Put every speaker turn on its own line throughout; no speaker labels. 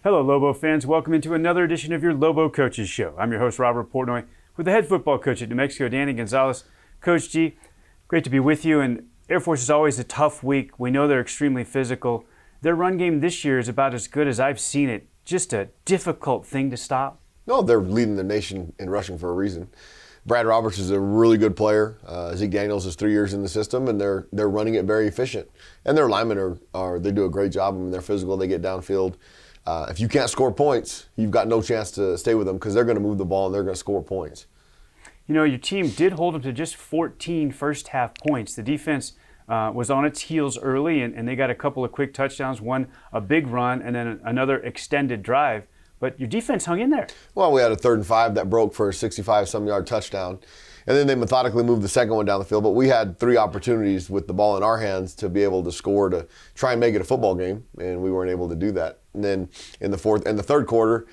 Hello, Lobo fans. Welcome into another edition of your Lobo Coaches Show. I'm your host, Robert Portnoy, with the head football coach at New Mexico, Danny Gonzales. Coach G, great to be with you. And Air Force is always a tough week. We know they're extremely physical. Their run game this year is about as good as I've seen it. Just a difficult thing to stop.
No, they're leading the nation in rushing for a reason. Brad Roberts is a really good player. Zeke Daniels is 3 years in the system, and they're running it very efficient. And their linemen they do a great job. I mean, they're physical. They get downfield. If you can't score points, you've got no chance to stay with them because they're going to move the ball and they're going to score points.
You know, your team did hold them to just 14 first half points. The defense was on its heels early, and they got a couple of quick touchdowns, one a big run, and then another extended drive. But your defense hung in there. Well,
we had a 3rd and 5 that broke for a 65-some-yard touchdown. And then they methodically moved the second one down the field. But we had 3 opportunities with the ball in our hands to be able to score to try and make it a football game, and we weren't able to do that. And then in the third quarter,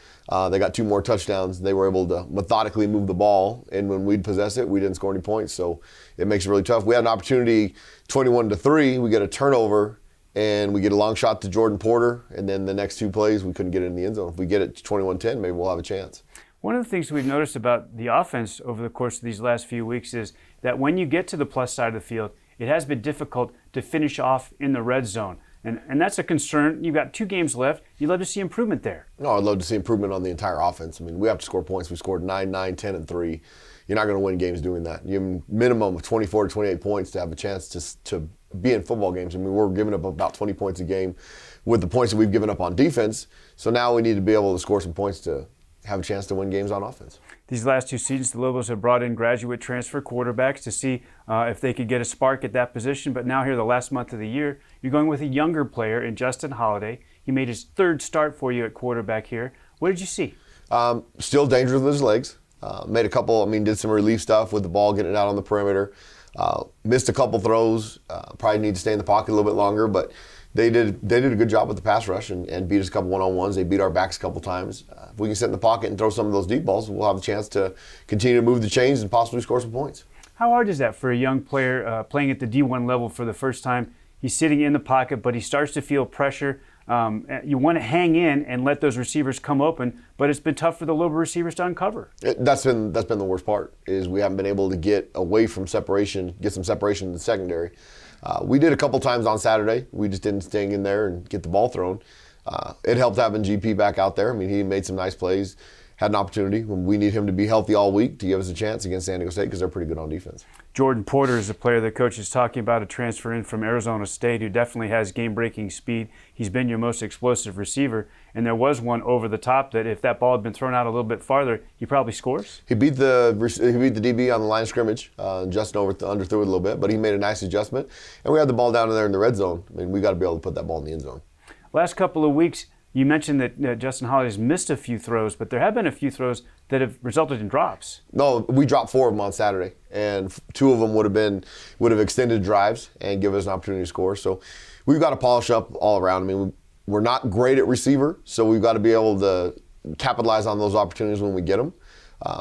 they got 2 more touchdowns. They were able to methodically move the ball, and when we'd possess it, we didn't score any points. So it makes it really tough. We had an opportunity, 21-3. We get a turnover, and we get a long shot to Jordan Porter, and then the next 2 plays, we couldn't get it in the end zone. If we get it to 21-10, maybe we'll have a chance.
One of the things we've noticed about the offense over the course of these last few weeks is that when you get to the plus side of the field, it has been difficult to finish off in the red zone. And that's a concern. You've got 2 games left. You'd love to see improvement there.
No, I'd love to see improvement on the entire offense. I mean, we have to score points. We scored 9, 10, and 3. You're not going to win games doing that. You have a minimum of 24 to 28 points to have a chance to be in football games. I mean, we're giving up about 20 points a game with the points that we've given up on defense. So now we need to be able to score some points to have a chance to win games on offense.
These last 2 seasons, the Lobos have brought in graduate transfer quarterbacks to see if they could get a spark at that position. But now here, the last month of the year, you're going with a younger player in Justin Holiday. He made his 3rd start for you at quarterback here. What did you see?
Still dangerous with his legs. Made a couple, did some relief stuff with the ball, getting it out on the perimeter. Missed a couple throws. Probably need to stay in the pocket a little bit longer, but they did a good job with the pass rush and beat us a couple one-on-ones. They beat our backs a couple times. If we can sit in the pocket and throw some of those deep balls, we'll have a chance to continue to move the chains and possibly score some points.
How hard is that for a young player playing at the D1 level for the first time? He's sitting in the pocket, but he starts to feel pressure. You want to hang in and let those receivers come open, but it's been tough for the Lobo receivers to uncover.
That's been the worst part, is we haven't been able to get away from separation, get some separation in the secondary. We did a couple times on Saturday. We just didn't stay in there and get the ball thrown. It helped having GP back out there. He made some nice plays, had an opportunity. We need him to be healthy all week to give us a chance against San Diego State because they're pretty good on defense.
Jordan Porter is a player the coach is talking about, a transfer in from Arizona State who definitely has game-breaking speed. He's been your most explosive receiver, and there was one over the top that if that ball had been thrown out a little bit farther, he probably scores.
He beat the DB on the line of scrimmage. Justin underthrew it a little bit, but he made a nice adjustment, and we had the ball down in there in the red zone. We got to be able to put that ball in the end zone.
Last couple of weeks, you mentioned that Justin Holiday's missed a few throws, but there have been a few throws that have resulted in drops.
No, we dropped 4 of them on Saturday, and 2 of them would have extended drives and give us an opportunity to score. So we've got to polish up all around. We're not great at receiver, so we've got to be able to capitalize on those opportunities when we get them.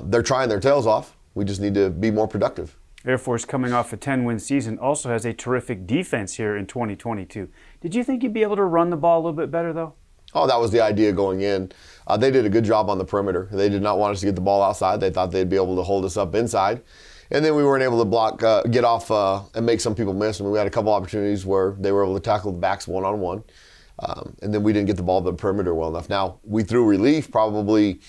They're trying their tails off. We just need to be more productive.
Air Force, coming off a 10-win season, also has a terrific defense here in 2022. Did you think you'd be able to run the ball a little bit better, though?
Oh, that was the idea going in. They did a good job on the perimeter. They did not want us to get the ball outside. They thought they'd be able to hold us up inside. And then we weren't able to get off and make some people miss. We had a couple opportunities where they were able to tackle the backs one-on-one. And then we didn't get the ball to the perimeter well enough. Now, we threw relief probably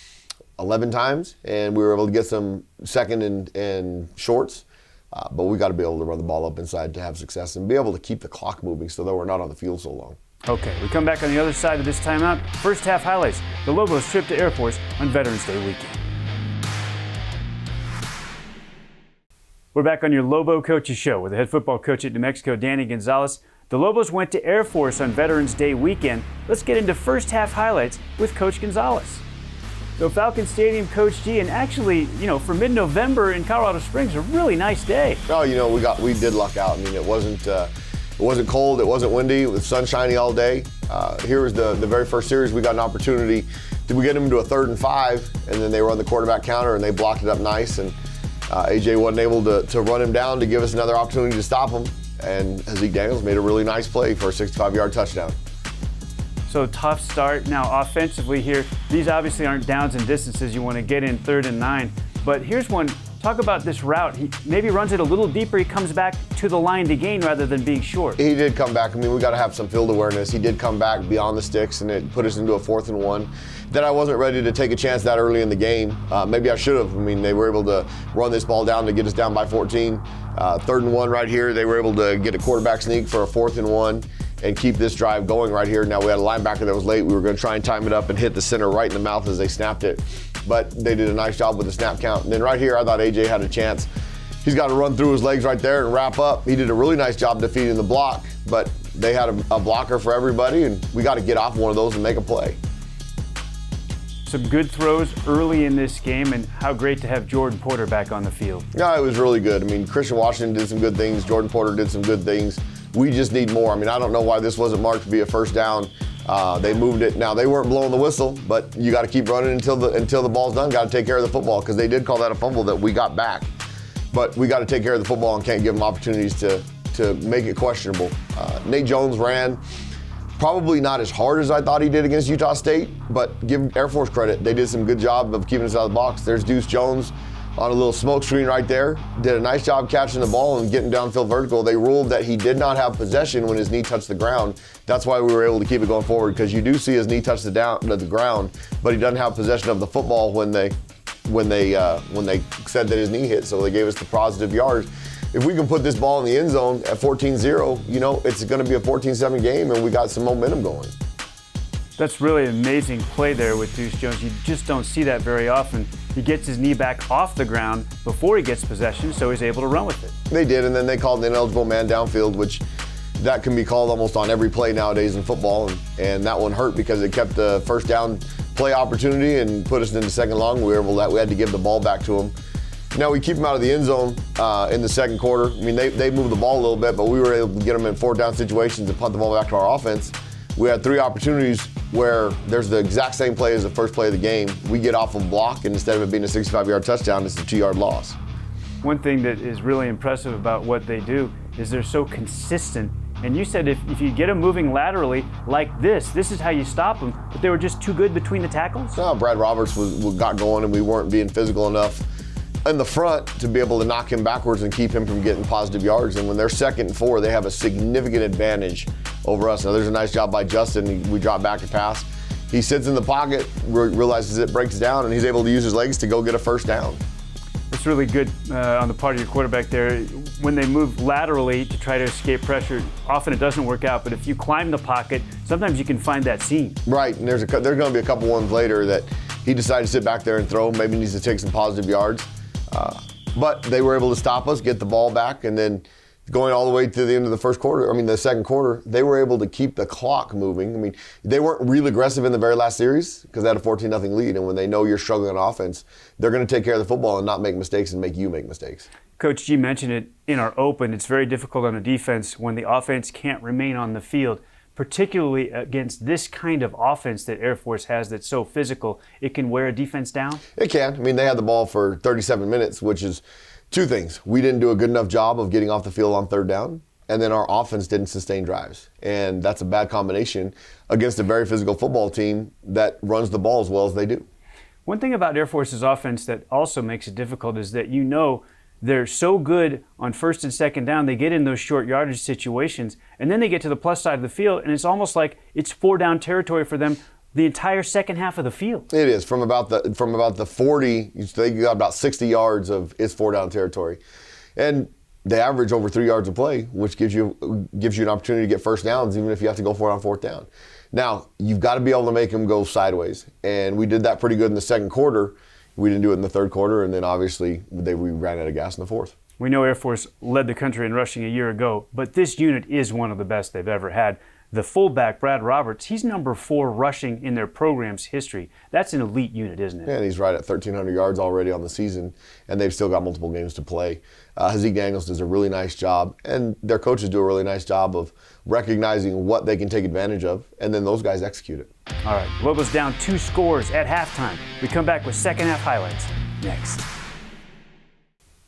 11 times, and we were able to get some second and shorts. But we got to be able to run the ball up inside to have success and be able to keep the clock moving so that we're not on the field so long.
Okay, we come back on the other side of this timeout. First half highlights, the Lobos' trip to Air Force on Veterans Day weekend. We're back on your Lobo Coaches Show with the head football coach at New Mexico, Danny Gonzales. The Lobos went to Air Force on Veterans Day weekend. Let's get into first half highlights with Coach Gonzales. So Falcon Stadium, Coach G, and actually, for mid-November in Colorado Springs, a really nice day.
Oh, we did luck out. It wasn't cold, it wasn't windy, it was sunshiny all day. Here was the very first series, we got an opportunity. Did we get them to a 3rd and 5, and then they were on the quarterback counter and they blocked it up nice, and AJ wasn't able to run him down to give us another opportunity to stop him, and Zeke Daniels made a really nice play for a 65-yard touchdown.
So tough start. Now offensively here, these obviously aren't downs and distances you want to get in 3rd and 9. But here's one. Talk about this route. He maybe runs it a little deeper. He comes back to the line to gain rather than being short.
He did come back. I mean, we got to have some field awareness. He did come back beyond the sticks, and it put us into a 4th and 1. Then I wasn't ready to take a chance that early in the game. Maybe I should have. I mean, they were able to run this ball down to get us down by 14. 3rd and 1 right here. They were able to get a quarterback sneak for a 4th and 1 and keep this drive going right here. Now we had a linebacker that was late. We were going to try and time it up and hit the center right in the mouth as they snapped it. But they did a nice job with the snap count. And then right here, I thought AJ had a chance. He's got to run through his legs right there and wrap up. He did a really nice job defeating the block, but they had a blocker for everybody, and we got to get off one of those and make a play.
Some good throws early in this game, and how great to have Jordan Porter back on the field.
Yeah, it was really good. I mean, Christian Washington did some good things. Jordan Porter did some good things. We just need more. I mean, I don't know why this wasn't marked to be a 1st down. They moved it. Now, they weren't blowing the whistle, but you got to keep running until the ball's done. Got to take care of the football, because they did call that a fumble that we got back. But we got to take care of the football and can't give them opportunities to make it questionable. Nate Jones ran probably not as hard as I thought he did against Utah State, but give Air Force credit. They did some good job of keeping us out of the box. There's Deuce Jones on a little smoke screen right there. Did a nice job catching the ball and getting downfield vertical. They ruled that he did not have possession when his knee touched the ground. That's why we were able to keep it going forward, because you do see his knee touch the ground, but he doesn't have possession of the football when they said that his knee hit, so they gave us the positive yards. If we can put this ball in the end zone at 14-0, you know, it's going to be a 14-7 game, and we got some momentum going.
That's really an amazing play there with Deuce Jones. You just don't see that very often. He gets his knee back off the ground before he gets possession, so he's able to run with it.
They did, and then they called an ineligible man downfield, which that can be called almost on every play nowadays in football, and that one hurt because it kept the 1st down play opportunity and put us into 2nd long. We had to give the ball back to him. Now we keep them out of the end zone in the 2nd quarter. I mean, they moved the ball a little bit, but we were able to get them in 4th down situations and punt the ball back to our offense. We had 3 opportunities where there's the exact same play as the first play of the game. We get off of block, and instead of it being a 65-yard touchdown, it's a 2-yard loss.
One thing that is really impressive about what they do is they're so consistent. And you said if you get them moving laterally like this is how you stop them, but they were just too good between the tackles?
No, Brad Roberts got going, and we weren't being physical enough in the front to be able to knock him backwards and keep him from getting positive yards. And when they're 2nd and 4, they have a significant advantage over us. Now, there's a nice job by Justin. We drop back to pass. He sits in the pocket, realizes it breaks down, and he's able to use his legs to go get a 1st down.
It's really good on the part of your quarterback there. When they move laterally to try to escape pressure, often it doesn't work out, but if you climb the pocket, sometimes you can find that seam.
Right, and there's going to be a couple ones later that he decided to sit back there and throw. Maybe needs to take some positive yards. But they were able to stop us, get the ball back, and then going all the way to the end of the 2nd quarter, they were able to keep the clock moving. I mean, they weren't real aggressive in the very last series because they had a 14-0 lead, and when they know you're struggling on offense, they're going to take care of the football and not make mistakes and make you make mistakes.
Coach G mentioned it in our open. It's very difficult on the defense when the offense can't remain on the field, particularly against this kind of offense that Air Force has that's so physical. It can wear a defense down?
It can. I mean, they had the ball for 37 minutes, which is 2 things. We didn't do a good enough job of getting off the field on 3rd down, and then our offense didn't sustain drives. And that's a bad combination against a very physical football team that runs the ball as well as they do.
One thing about Air Force's offense that also makes it difficult is that they're so good on 1st and 2nd down, they get in those short yardage situations, and then they get to the plus side of the field, and it's almost like it's 4-down territory for them the entire second half of the field.
It is. From about the 40, they got about 60 yards of it's 4-down territory. And they average over 3 yards of play, which gives you an opportunity to get 1st downs, even if you have to go for it on 4th down. Now, you've got to be able to make them go sideways, and we did that pretty good in the 2nd quarter. We didn't do it in the 3rd quarter, and then obviously we ran out of gas in the 4th.
We know Air Force led the country in rushing a year ago, but this unit is one of the best they've ever had. The fullback, Brad Roberts, he's number 4 rushing in their program's history. That's an elite unit, isn't it?
Yeah, and he's right at 1,300 yards already on the season, and they've still got multiple games to play. Hazik Daniels does a really nice job, and their coaches do a really nice job of recognizing what they can take advantage of, and then those guys execute it.
All right, Lobos down 2 scores at halftime. We come back with second half highlights next.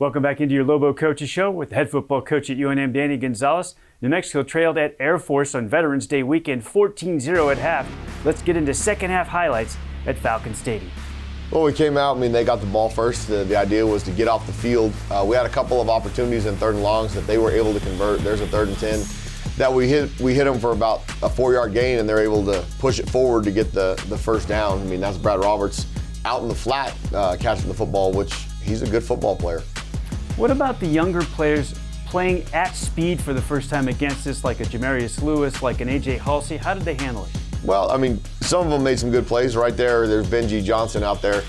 Welcome back into your Lobo Coaches Show with the head football coach at UNM, Danny Gonzales. New Mexico trailed at Air Force on Veterans Day weekend 14-0 at half. Let's get into second half highlights at Falcon Stadium.
Well, we came out, they got the ball first. The idea was to get off the field. We had a couple of opportunities in third and longs that they were able to convert. There's a 3rd and 10 that we hit them for about a 4-yard gain, and they're able to push it forward to get the first down. That's Brad Roberts out in the flat catching the football, which he's a good football player.
What about the younger players playing at speed for the first time against us, like a Jamarius Lewis, like an A.J. Halsey? How did they handle it?
Well, some of them made some good plays right there. There's Benji Johnson out there.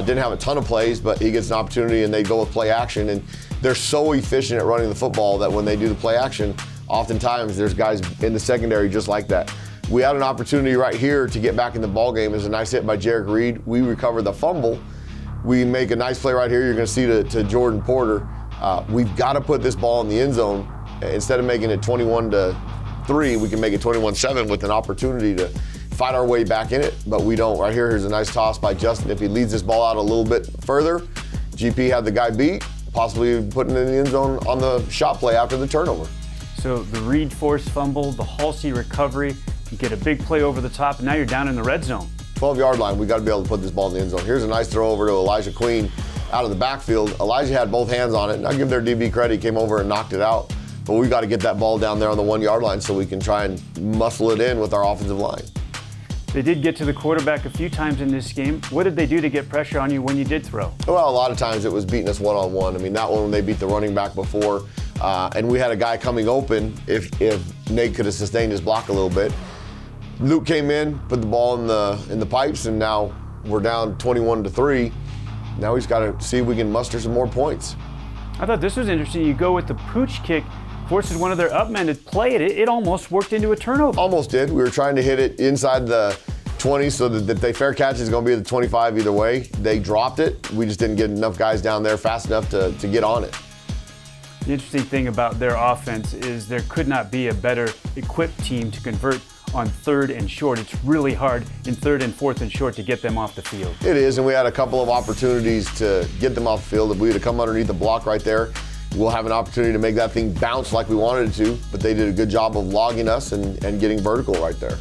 Didn't have a ton of plays, but he gets an opportunity and they go with play action. And they're so efficient at running the football that when they do the play action, oftentimes there's guys in the secondary just like that. We had an opportunity right here to get back in the ball game. It was a nice hit by Jarek Reed. We recover the fumble. We make a nice play right here. You're going to see to Jordan Porter. We've got to put this ball in the end zone. Instead of making it 21-3, we can make it 21-7 with an opportunity to fight our way back in it, but we don't. Right here, here's a nice toss by Justin. If he leads this ball out a little bit further, GP had the guy beat, possibly putting it in the end zone on the shot play after the turnover.
So the Reed forced fumble, the Halsey recovery, you get a big play over the top, and now you're down in the red zone.
12-yard line, we got to be able to put this ball in the end zone. Here's a nice throw over to Elijah Queen out of the backfield. Elijah had both hands on it, and I give their DB credit. He came over and knocked it out. But we've got to get that ball down there on the 1-yard line so we can try and muscle it in with our offensive line.
They did get to the quarterback a few times in this game. What did they do to get pressure on you when you did throw?
Well, a lot of times it was beating us one-on-one. That one when they beat the running back before, and we had a guy coming open if Nate could have sustained his block a little bit. Luke came in, put the ball in the pipes, and now we're down 21-3. Now he's got to see if we can muster some more points.
I thought this was interesting. You go with the pooch kick, forces one of their up men to play it. It almost worked into a turnover.
Almost did. We were trying to hit it inside the 20 so that the fair catch is going to be at the 25 either way. They dropped it. We just didn't get enough guys down there fast enough to get on it.
The interesting thing about their offense is there could not be a better equipped team to convert on 3rd and short. It's really hard in 3rd and 4th and short to get them off the field.
It is, and we had a couple of opportunities to get them off the field. If we had come underneath the block right there, we'll have an opportunity to make that thing bounce like we wanted it to, but they did a good job of logging us and getting vertical right there.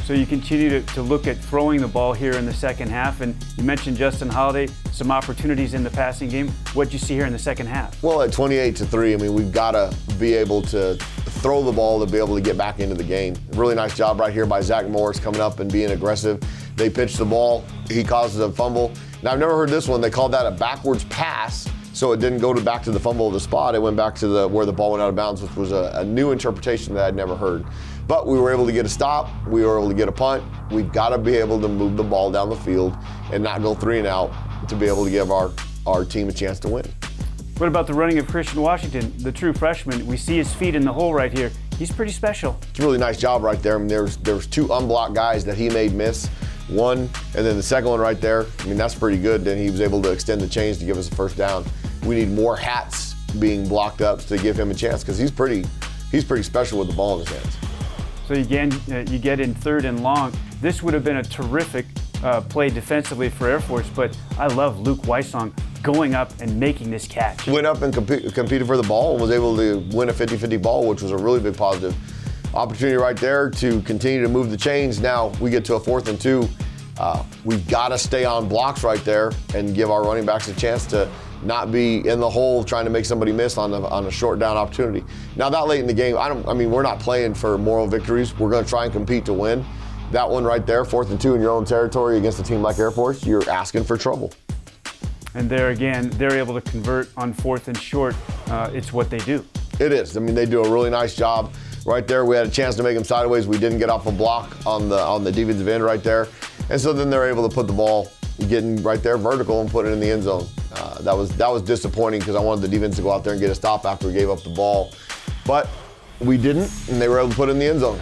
So you continue to look at throwing the ball here in the second half, and you mentioned Justin Holiday, some opportunities in the passing game. What did you see here in the second half?
Well, at 28-3, we've got to be able to throw the ball to be able to get back into the game. Really nice job right here by Zach Morris coming up and being aggressive. They pitched the ball. He causes a fumble. Now, I've never heard this one. They called that a backwards pass, so it didn't go back to the fumble of the spot. It went back to where the ball went out of bounds, which was a new interpretation that I'd never heard. But we were able to get a stop. We were able to get a punt. We've got to be able to move the ball down the field and not go 3 and out to be able to give our team a chance to win.
What about the running of Christian Washington, the true freshman? We see his feet in the hole right here. He's pretty special. It's
a really nice job right there. There was 2 unblocked guys that he made miss. One, and then the second one right there. That's pretty good. Then he was able to extend the chains to give us a first down. We need more hats being blocked up to give him a chance because he's pretty special with the ball in his hands.
So again, you get in 3rd and long. This would have been a terrific play defensively for Air Force, but I love Luke Weissong going up and making this catch.
Went up and competed for the ball and was able to win a 50-50 ball, which was a really big positive. Opportunity right there to continue to move the chains. Now we get to a 4th and 2. We've got to stay on blocks right there and give our running backs a chance to not be in the hole trying to make somebody miss on a short down opportunity. Now that late in the game, we're not playing for moral victories. We're going to try and compete to win. That one right there, 4th and 2 in your own territory against a team like Air Force, you're asking for trouble.
And there again, they're able to convert on 4th and short. It's what they do.
It is. They do a really nice job. Right there, we had a chance to make them sideways. We didn't get off a block on the defensive end right there. And so then they're able to put the ball getting right there vertical and put it in the end zone. That was disappointing because I wanted the defense to go out there and get a stop after we gave up the ball. But we didn't, and they were able to put it in the end zone.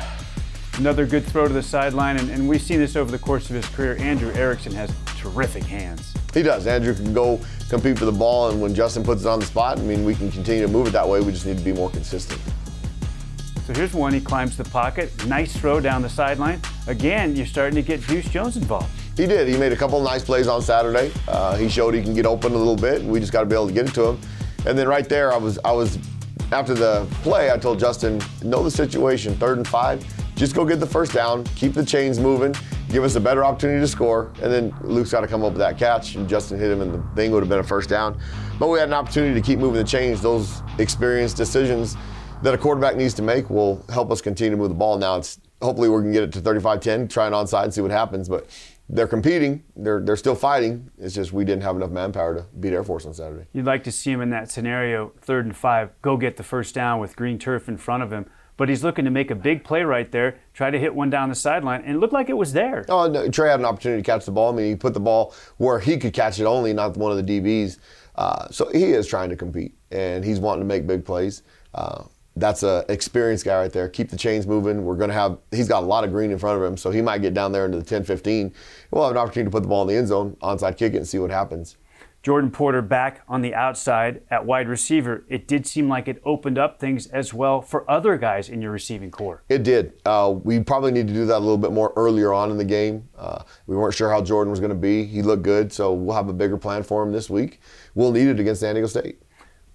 Another good throw to the sideline, and we've seen this over the course of his career. Andrew Erickson has terrific hands.
He does. Andrew can go compete for the ball, and when Justin puts it on the spot, we can continue to move it that way. We just need to be more consistent.
So here's one. He climbs the pocket. Nice throw down the sideline. Again, you're starting to get Deuce Jones involved.
He did. He made a couple of nice plays on Saturday. He showed he can get open a little bit, and we just got to be able to get it to him. And then right there, I was after the play, I told Justin, know the situation, 3rd and 5, just go get the first down, keep the chains moving, give us a better opportunity to score, and then Luke's got to come up with that catch, and Justin hit him, and the thing would have been a first down. But we had an opportunity to keep moving the chains. Those experienced decisions that a quarterback needs to make will help us continue to move the ball. Now, hopefully we can get it to 35-10, try an onside and see what happens, but they're competing. They're still fighting. It's just we didn't have enough manpower to beat Air Force on Saturday.
You'd like to see him in that scenario, 3rd and 5, go get the first down with green turf in front of him. But he's looking to make a big play right there, try to hit one down the sideline, and it looked like it was there.
Oh, no, Trey had an opportunity to catch the ball. I mean, he put the ball where he could catch it only, not one of the DBs. So he is trying to compete, and he's wanting to make big plays. That's an experienced guy right there. Keep the chains moving. He's got a lot of green in front of him, so he might get down there into the 10-15. We'll have an opportunity to put the ball in the end zone, onside kick it, and see what happens.
Jordan Porter back on the outside at wide receiver. It did seem like it opened up things as well for other guys in your receiving core.
It did. We probably need to do that a little bit more earlier on in the game. We weren't sure how Jordan was going to be. He looked good, so we'll have a bigger plan for him this week. We'll need it against San Diego State.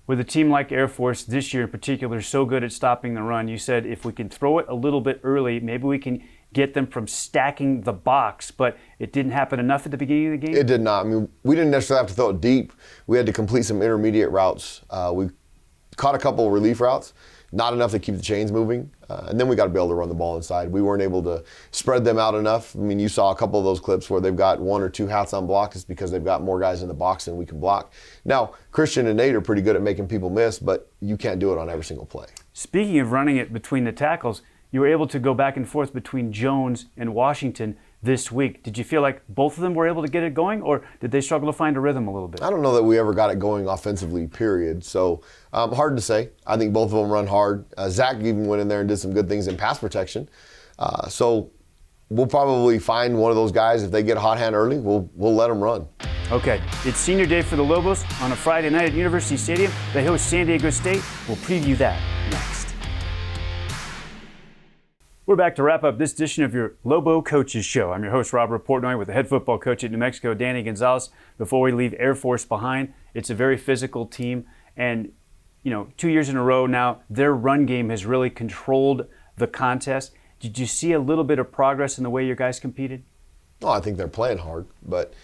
With a team like Air Force this year in particular so good at stopping the run, you said if we can throw it a little bit early, maybe we can get them from stacking the box, but it didn't happen enough at the beginning of the game?
It did not. I mean, we didn't necessarily have to throw it deep. We had to complete some intermediate routes. We caught a couple of relief routes, not enough to keep the chains moving, and then we got to be able to run the ball inside. We weren't able to spread them out enough. I mean, you saw a couple of those clips where they've got 1 or 2 hats on block. It's because they've got more guys in the box than we can block. Now, Christian and Nate are pretty good at making people miss, but you can't do it on every single play.
Speaking of running it between the tackles, you were able to go back and forth between Jones and Washington this week. Did you feel like both of them were able to get it going, or did they struggle to find a rhythm a little bit?
I don't know that we ever got it going offensively, period. So hard to say. I think both of them run hard. Zach even went in there and did some good things in pass protection. So we'll probably find one of those guys. If they get a hot hand early, we'll let them run.
Okay, it's senior day for the Lobos on a Friday night at University Stadium. They host San Diego State. We'll preview that next. We're back to wrap up this edition of your Lobo Coaches Show. I'm your host, Robert Portnoy, with the head football coach at New Mexico, Danny Gonzales. Before we leave Air Force behind, it's a very physical team. And, 2 years in a row now, their run game has really controlled the contest. Did you see a little bit of progress in the way your guys competed?
Well, I think they're playing hard, but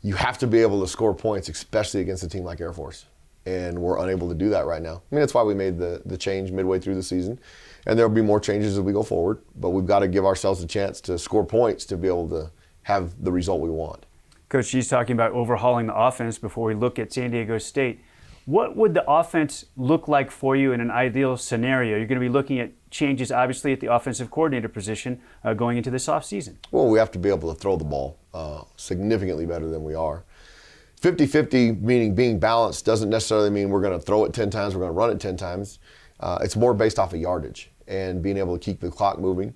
you have to be able to score points, especially against a team like Air Force. And we're unable to do that right now. I mean, that's why we made the change midway through the season. And there'll be more changes as we go forward. But we've got to give ourselves a chance to score points to be able to have the result we want.
Coach, she's talking about overhauling the offense before we look at San Diego State. What would the offense look like for you in an ideal scenario? You're going to be looking at changes, obviously, at the offensive coordinator position going into this offseason.
Well, we have to be able to throw the ball significantly better than we are. 50-50, meaning being balanced, doesn't necessarily mean we're going to throw it 10 times, we're going to run it 10 times. It's more based off of yardage and being able to keep the clock moving.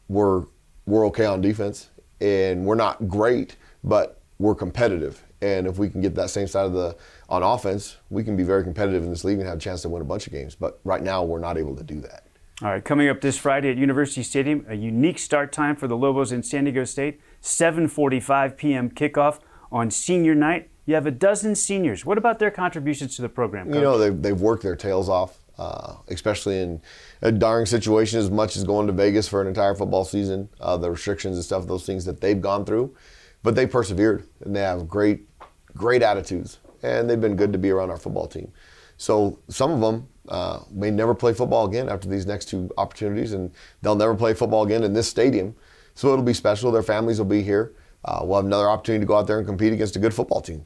We're okay on defense, and we're not great, but we're competitive. And if we can get that same side on offense, we can be very competitive in this league and have a chance to win a bunch of games. But right now, we're not able to do that.
All right, coming up this Friday at University Stadium, a unique start time for the Lobos in San Diego State, 7:45 p.m. kickoff on senior night. You have a dozen seniors. What about their contributions to the program, Coach?
They've worked their tails off, especially in a darn situation as much as going to Vegas for an entire football season, the restrictions and stuff, those things that they've gone through. But they persevered, and they have great attitudes, and they've been good to be around our football team. So some of them may never play football again after these next 2 opportunities, and they'll never play football again in this stadium. So it'll be special. Their families will be here. We'll have another opportunity to go out there and compete against a good football team.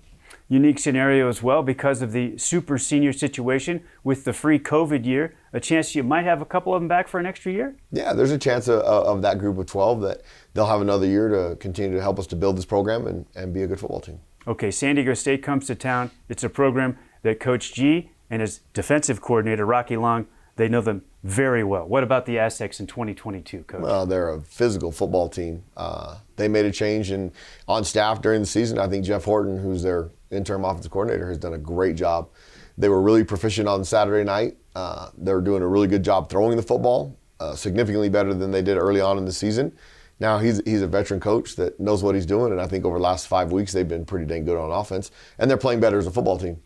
Unique scenario as well because of the super senior situation with the free COVID year. A chance you might have a couple of them back for an extra year?
Yeah, there's a chance of that group of 12 that they'll have another year to continue to help us to build this program and be a good football team.
Okay, San Diego State comes to town. It's a program that Coach G and his defensive coordinator, Rocky Long, they know them very well. What about the Aztecs in 2022, Coach?
Well, they're a physical football team. They made a change on staff during the season. I think Jeff Horton, who's their interim offensive coordinator, has done a great job. They were really proficient on Saturday night. They were doing a really good job throwing the football, significantly better than they did early on in the season. Now he's a veteran coach that knows what he's doing, and I think over the last 5 weeks they've been pretty dang good on offense, and they're playing better as a football team.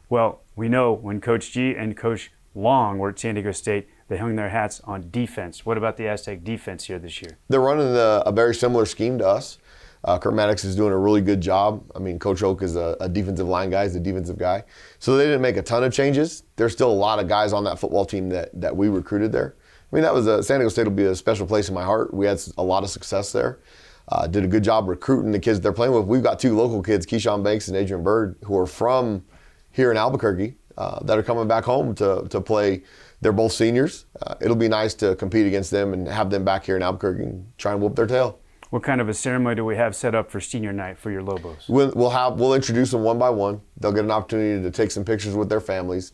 Well, we know when Coach G and Coach Long were at San Diego State, they hung their hats on defense. What about the Aztec defense here this year?
They're running a very similar scheme to us. Kurt Maddox is doing a really good job. I mean, Coach Oak is a defensive line guy, he's a defensive guy. So they didn't make a ton of changes. There's still a lot of guys on that football team that we recruited there. I mean, San Diego State will be a special place in my heart. We had a lot of success there. Did a good job recruiting the kids they're playing with. We've got 2 local kids, Keyshawn Banks and Adrian Bird, who are from here in Albuquerque that are coming back home to play. They're both seniors. It'll be nice to compete against them and have them back here in Albuquerque and try and whoop their tail.
What kind of a ceremony do we have set up for senior night for your Lobos?
We'll introduce them one by one. They'll get an opportunity to take some pictures with their families.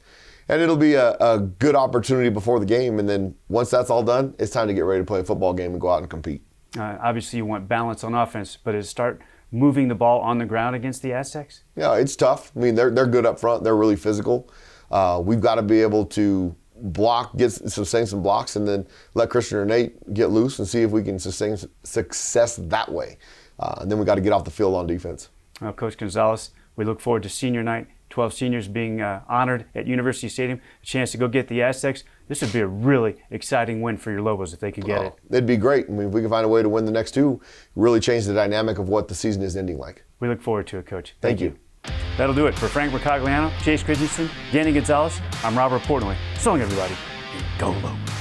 And it'll be a good opportunity before the game. And then once that's all done, it's time to get ready to play a football game and go out and compete.
Obviously, you want balance on offense, but start moving the ball on the ground against the Aztecs?
Yeah, it's tough. I mean, they're good up front. They're really physical. We've got to be able to sustain some blocks, and then let Christian or Nate get loose and see if we can sustain success that way. And then we got to get off the field on defense.
Well, Coach Gonzales, we look forward to senior night. 12 seniors being honored at University Stadium, a chance to go get the Aztecs. This would be a really exciting win for your Lobos if they could get it.
It'd be great. I mean, if we can find a way to win the next 2, really change the dynamic of what the season is ending like.
We look forward to it, Coach.
Thank you.
That'll do it. For Frank Mercogliano, Chase Christensen, Danny Gonzales, I'm Robert Portnoy. So long, everybody, and go Lobos.